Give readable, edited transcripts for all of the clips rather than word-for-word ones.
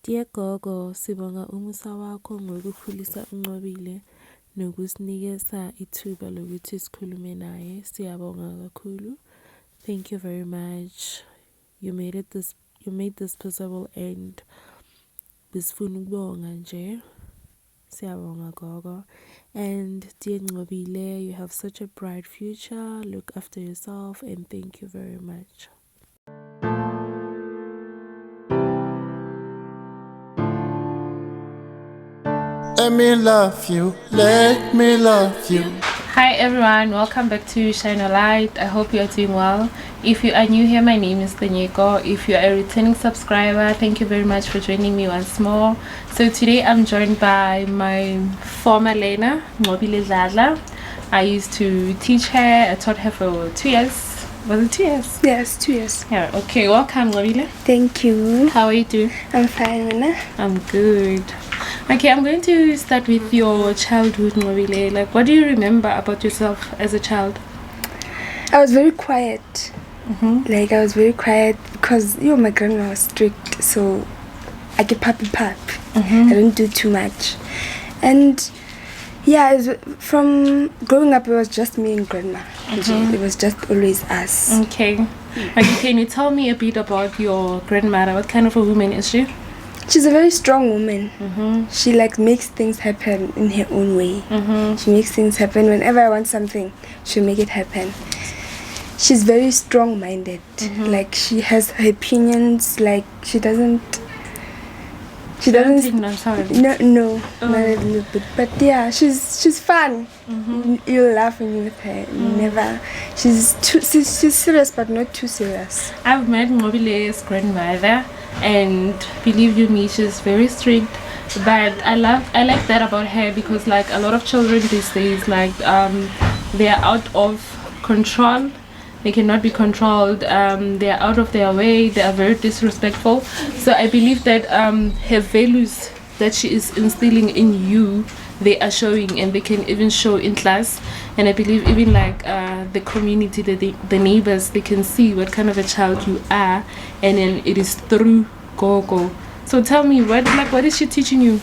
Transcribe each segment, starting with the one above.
Dear Gogo, sibonga umusa wakho ngokukhulisa Nqobile nokusinikeza ithuba lokuthi sikhulume naye. Siyabonga kakhulu. Thank you very much. You made this possible and bisifuna ukubonga nje. Siyabonga Gogo. And dear Nqobile, you have such a bright future. Look after yourself and thank you very much. Let me love you, let me love you. Hi everyone, welcome back to Shine a Light. I hope you are doing well. If you are new here, my name is Tinyiko. If you are a returning subscriber, thank you very much for joining me once more. So today I'm joined by my former learner, Nqobile Dladla. I used to teach her. I taught her for 2 years. Was it 2 years? Yes, 2 years. Yeah, okay, welcome Nqobile. Thank you. How are you doing? I'm fine, Mina. I'm good. Okay, I'm going to start with your childhood, Nqobile. Like, what do you remember about yourself as a child? I was very quiet. Like, I was very quiet because, my grandma was strict. So, I get puppy. I don't do too much. And, yeah, from growing up, it was just me and grandma. It was just always us. Okay. Can you tell me a bit about your grandmother? What kind of a woman is she? She's a very strong woman. She makes things happen in her own way. She makes things happen. Whenever I want something, she'll make it happen. She's very strong-minded. Like, she has her opinions. Like, she doesn't. No, not a little bit. But yeah, she's fun. You'll laugh when you're with her. Never. She's serious, but not too serious. I've met Nqobile's grandmother. And believe you me, she's very strict, but I like that about her because like a lot of children these days, like they are out of control. They cannot be controlled. They are out of their way. They are very disrespectful. So I believe that her values that she is instilling in you, they are showing, and they can even show in class. And I believe even like the community, the neighbors, they can see what kind of a child you are, and then it is through Gogo. So tell me, what is she teaching you?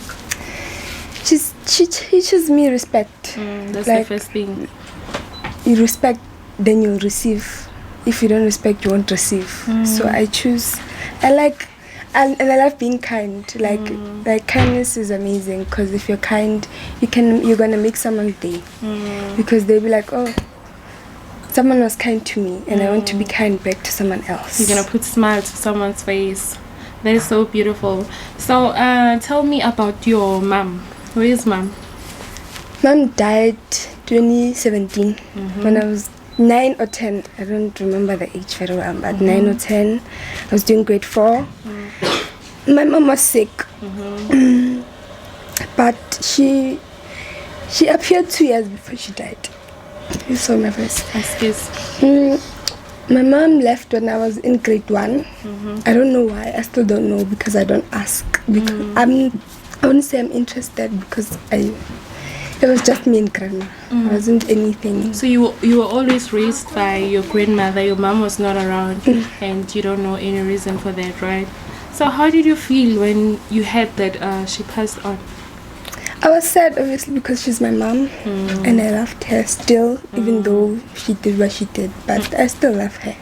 She teaches me respect. That's the first thing. You respect, then you'll receive. If you don't respect, you won't receive. So I love being kind. Like kindness is amazing because if you're kind, you're gonna make someone's day. Because they'll be like, oh, someone was kind to me, and I want to be kind back to someone else. You're gonna put smile to someone's face. That is so beautiful. So tell me about your mom. Where is mom? Mom died 2017 when I was 9 or 10. I don't remember the age very well, but 9 or 10. I was doing grade 4. My mom was sick, but she appeared 2 years before she died. You saw my voice. Excuse. My mom left when I was in grade 1. I don't know why. I still don't know because I don't ask. Because I wouldn't say I'm interested because it was just me and grandma. It wasn't anything. So you were always raised by your grandmother. Your mom was not around, and you don't know any reason for that, right? So how did you feel when you heard that she passed on? I was sad, obviously, because she's my mom, and I loved her still, even though she did what she did. But I still love her.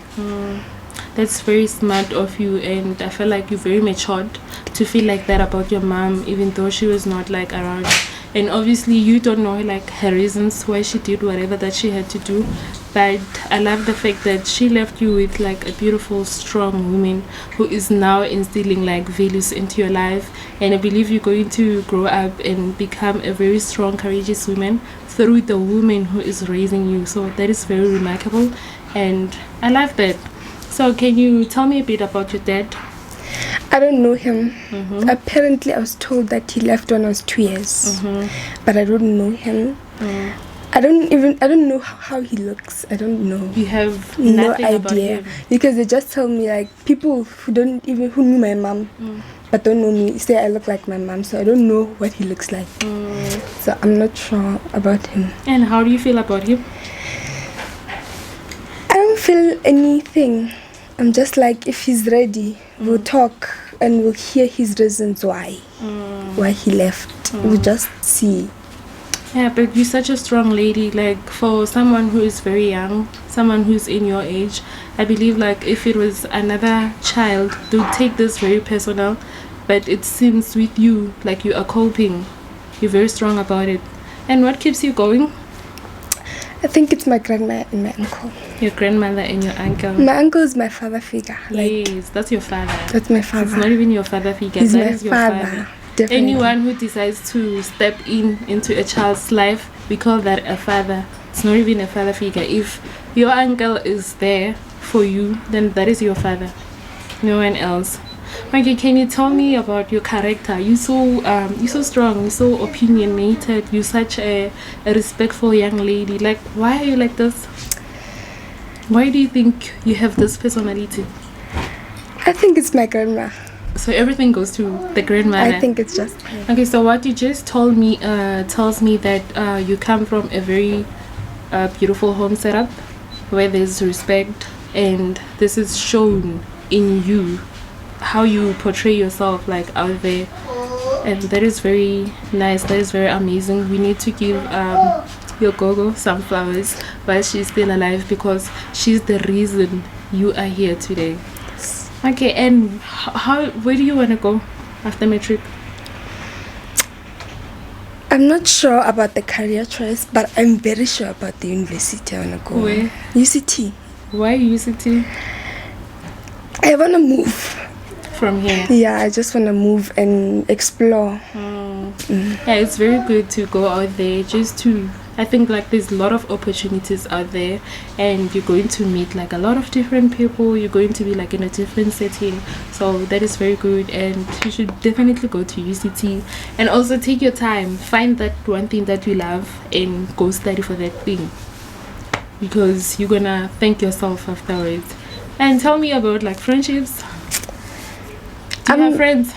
That's very smart of you, and I feel like you're very matured to feel like that about your mom, even though she was not like around. And obviously you don't know like her reasons why she did whatever that she had to do, but I love the fact that she left you with like a beautiful, strong woman who is now instilling like values into your life. And I believe you're going to grow up and become a very strong, courageous woman through the woman who is raising you. So that is very remarkable, and I love that. So can you tell me a bit about your dad? I don't know him. Apparently I was told that he left when I was 2 years, but I don't know him. I don't know how he looks. I don't know. You have no nothing about idea him. Because they just tell me like people who knew my mom but don't know me say I look like my mom, so I don't know what he looks like. So I'm not sure about him. And how do you feel about him? I don't feel anything. I'm just like, if he's ready, we'll talk. and we'll hear his reasons why he left. We'll just see. Yeah, but you're such a strong lady. Like, for someone who is very young, someone who's in your age, I believe, like, if it was another child, they would take this very personal. But it seems with you, like, you are coping. You're very strong about it. And what keeps you going? I think it's my grandma and my uncle. Your grandmother and your uncle. My uncle is my father figure. Like, Yes, that's your father. that's my father. It's not even your father figure. He's That my is your father. Definitely. Anyone who decides to step into a child's life, we call that a father. It's not even a father figure. If your uncle is there for you, then that is your father. No one else. Okay, can you tell me about your character? You're so strong. You're so opinionated. You're such a respectful young lady. Like, why are you like this? Why do you think you have this personality? I think it's my grandma. So everything goes to the grandmother. I think it's just her. Okay, so what you just told me tells me that you come from a very beautiful home setup where there's respect, and this is shown in you, how you portray yourself, like, out there, and that is very nice. That is very amazing. We need to give your gogo some flowers while she's still alive, because she's the reason you are here today. Okay, and where do you want to go after matric? I'm not sure about the career choice, but I'm very sure about the university I want to go. Where? UCT. Why UCT? I want to move. From here? Yeah, I just want to move and explore. Yeah, it's very good to go out there, just to, I think, like, there's a lot of opportunities out there, and you're going to meet, like, a lot of different people. You're going to be, like, in a different setting, so that is very good, and you should definitely go to UCT, and also take your time, find that one thing that you love and go study for that thing, because you're gonna thank yourself afterwards. And tell me about, like, friendships. Do you have friends?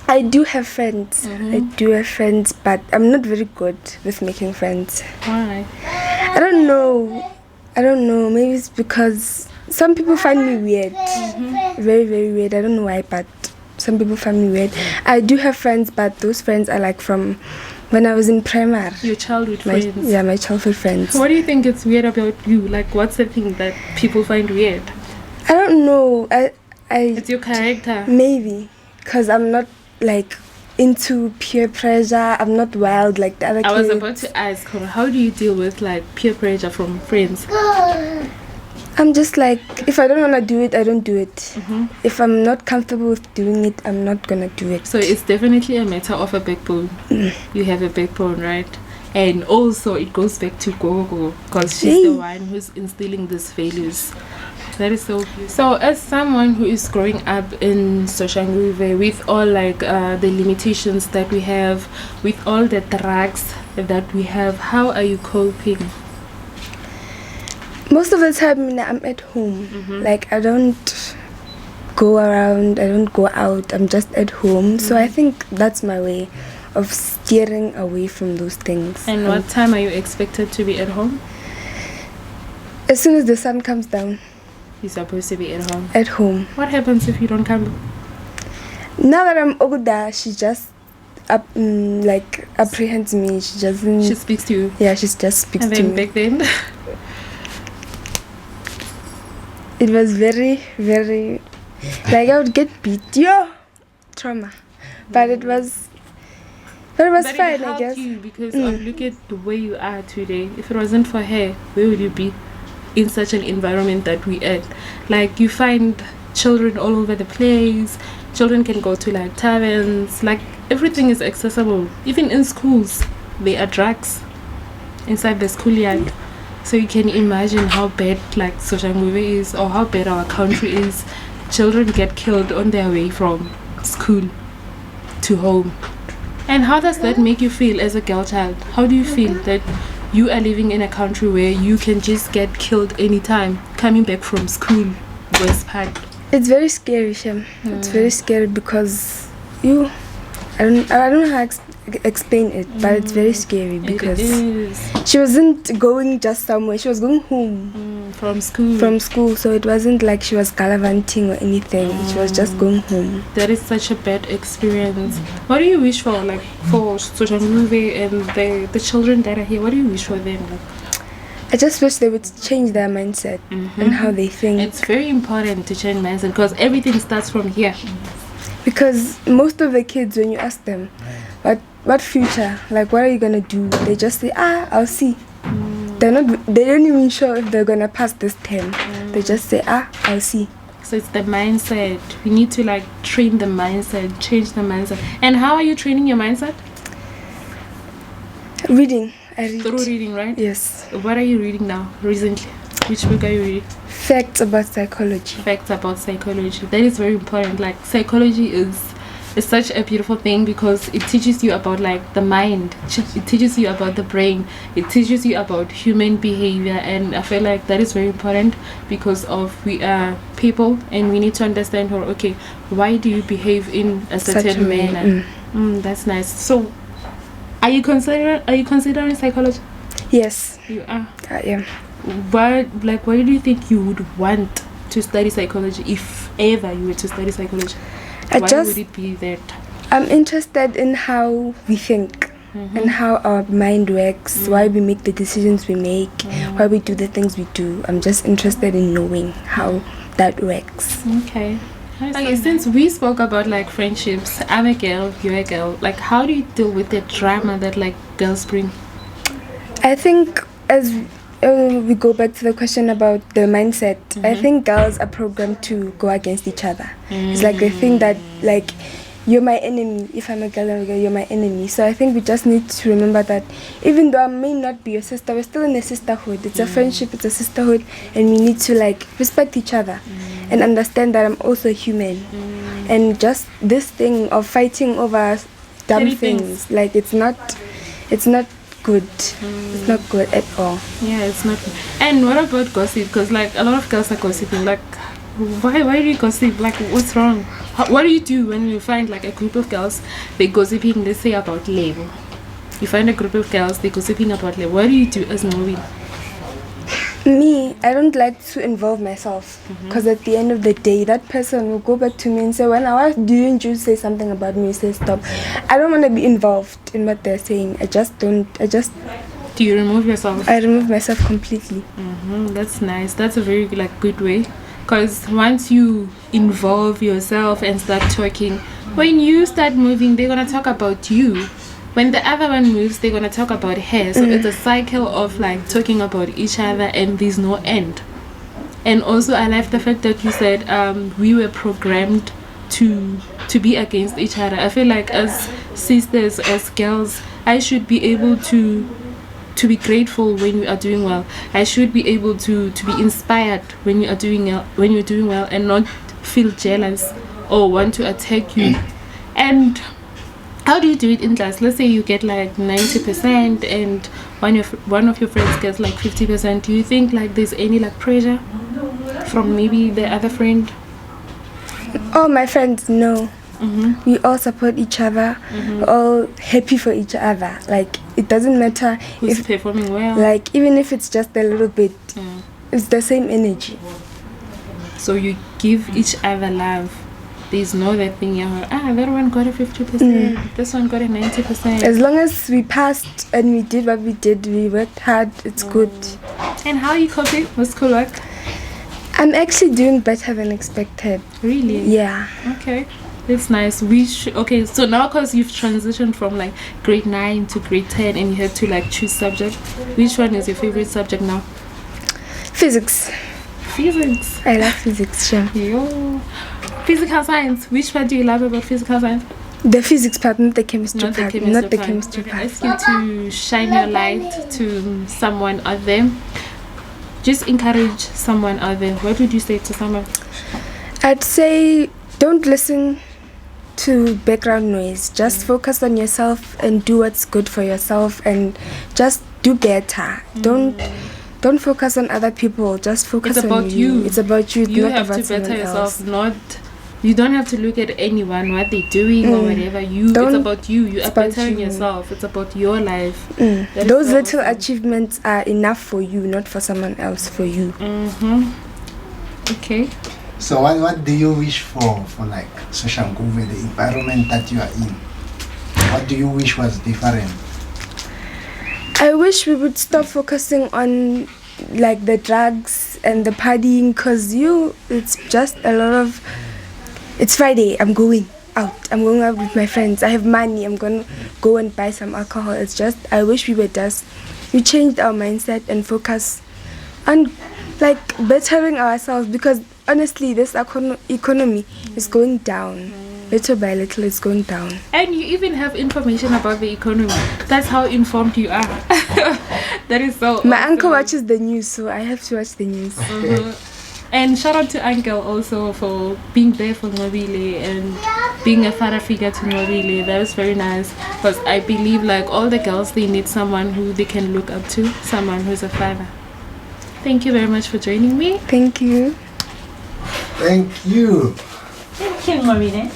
I do have friends. I do have friends, but I'm not very good with making friends. Why? I don't know. Maybe it's because some people find me weird. Very, very weird. I don't know why, but some people find me weird. I do have friends, but those friends are like from when I was in primary. Your childhood friends? Yeah, my childhood friends. What do you think is weird about you? Like, what's the thing that people find weird? I don't know. It's your character. Maybe. Because I'm not, like, into peer pressure. I'm not wild like the other kids. I was about to ask, how do you deal with, like, peer pressure from friends? I'm just like, if I don't want to do it, I don't do it. If I'm not comfortable with doing it, I'm not going to do it. So it's definitely a matter of a backbone. You have a backbone, right? And also it goes back to Gogo, because she's the one who's instilling these values. That is so cute. So as someone who is growing up in Soshanguve, with all, like, the limitations that we have, with all the drugs that we have, how are you coping? Most of the time I'm at home. Like, I don't go around, I don't go out, I'm just at home. So I think that's my way of steering away from those things. And what time are you expected to be at home? As soon as the sun comes down. You're supposed to be at home. At home. What happens if you don't come? Now that I'm older, she just apprehends me. She doesn't. She speaks to you. Yeah, she just speaks and to then me. Back then, it was very, very, like, I would get beat. Trauma. But it was fine, I guess. You because look at the way you are today. If it wasn't for her, where would you be? In such an environment that we at, like, you find children all over the place. Children can go to, like, taverns, like, everything is accessible. Even in schools, there are drugs inside the schoolyard. So you can imagine how bad, like, Soshanguve is, or how bad our country is. Children get killed on their way from school to home. And how does that make you feel as a girl child? How do you feel that you are living in a country where you can just get killed anytime coming back from school, West Park? It's very scary, Shem. It's very scary because I don't know how to explain it, but it's very scary because she wasn't going just somewhere, she was going home. From school. From school, so it wasn't like she was gallivanting or anything. She was just going home. That is such a bad experience. What do you wish for, like, for Nqobile and the children that are here? What do you wish for them? Like, I just wish they would change their mindset and how they think. it's very important to change mindset because everything starts from here. Because most of the kids, when you ask them, what future, like what are you gonna do, they just say, I'll see. They don't even sure if they're gonna pass this term. They just say, I'll see. So it's the mindset. We need to like train the mindset, change the mindset. And how are you training your mindset? Reading. I read. Through reading, right? Yes. What are you reading now recently? Which book are you reading? Facts about psychology. Facts about psychology. That is very important. Like psychology is such a beautiful thing because it teaches you about like the mind. It teaches you about the brain. It teaches you about human behavior, and I feel like that is very important because of we are people and we need to understand okay, why do you behave in a certain manner? That's nice. So are you considering psychology? Yes. You are. I am. Why do you think you would want to study psychology if ever you were to study psychology? Why would it be that? I'm interested in how we think and how our mind works, why we make the decisions we make, why we do the things we do. I'm just interested in knowing how that works. Okay. Okay, since we spoke about like friendships, I'm a girl, you're a girl, like how do you deal with the drama that like girls bring? I think as we go back to the question about the mindset, I think girls are programmed to go against each other. It's like they think that like you're my enemy. If I'm a girl and a girl, you're my enemy. So I think we just need to remember that even though I may not be your sister, we're still in a sisterhood. It's a friendship, it's a sisterhood, and we need to like respect each other and understand that I'm also human. And just this thing of fighting over dumb things, like it's not good. It's not good at all. Yeah, it's not good. And what about gossip? Because like a lot of girls are gossiping. Like why do you gossip? Like what's wrong? What do you do when you find like a group of girls, they're gossiping, let's say about label? You find a group of girls, they're gossiping about label. What do you do as Nqobile? Me, I don't like to involve myself because at the end of the day, that person will go back to me and say, why didn't you say something about me? Say stop. I don't want to be involved in what they're saying. Do you remove yourself? I remove myself completely. That's nice. That's a very like good way. Because once you involve yourself and start talking, when you start moving, they're going to talk about you. When the other one moves, they're going to talk about her. So it's a cycle of like talking about each other and there's no end. And also I like the fact that you said we were programmed to be against each other. I feel like as sisters, as girls, I should be able to be grateful when we are doing well. I should be able to be inspired when you are doing well and not feel jealous or want to attack you. And how do you do it in class? Let's say you get like 90% and one of your friends gets like 50%. Do you think like there's any like pressure from maybe the other friend? Oh, my friends, no. We all support each other. We're all happy for each other. Like it doesn't matter who's performing well. Like even if it's just a little bit, it's the same energy. So you give each other love. There's no that thing, that one got a 50%, this one got a 90%. As long as we passed and we did what we did, we worked hard, it's good. And how are you coping with schoolwork? I'm actually doing better than expected. Really? Yeah. Okay. That's nice. Okay, so now because you've transitioned from like grade 9 to grade 10 and you had to like choose subject, which one is your favorite subject now? Physics. Physics? I love physics, yeah. Yo. Physical science. Which part do you love about physical science? The physics part, not the chemistry part. Not the chemistry part. I ask you to shine your light to someone out there. Just encourage someone out there. What would you say to someone? I'd say don't listen to background noise. Just focus on yourself and do what's good for yourself and just do better. Don't focus on other people. Just focus on you. It's about you. You have to better yourself, not You don't have to look at anyone, what they're doing or whatever. It's about you. You are bettering yourself. It's about your life. Those little achievements are enough for you, not for someone else, for you. Okay. So what do you wish for like social Nqobile, the environment that you are in? What do you wish was different? I wish we would stop focusing on like the drugs and the partying, because it's just a lot of, it's Friday, I'm going out with my friends, I have money, I'm gonna go and buy some alcohol. It's just, I wish we changed our mindset and focus on like bettering ourselves, because honestly this economy is going down. Little by little, it's going down. And you even have information about the economy. That's how informed you are. That is so My awesome. uncle watches the news, so I have to watch the news. And shout out to Uncle also for being there for Nqobile and being a father figure to Nqobile. That was very nice, because I believe like all the girls, they need someone who they can look up to, someone who's a father. Thank you very much for joining me. Thank you. Thank you. Thank you, Nqobile.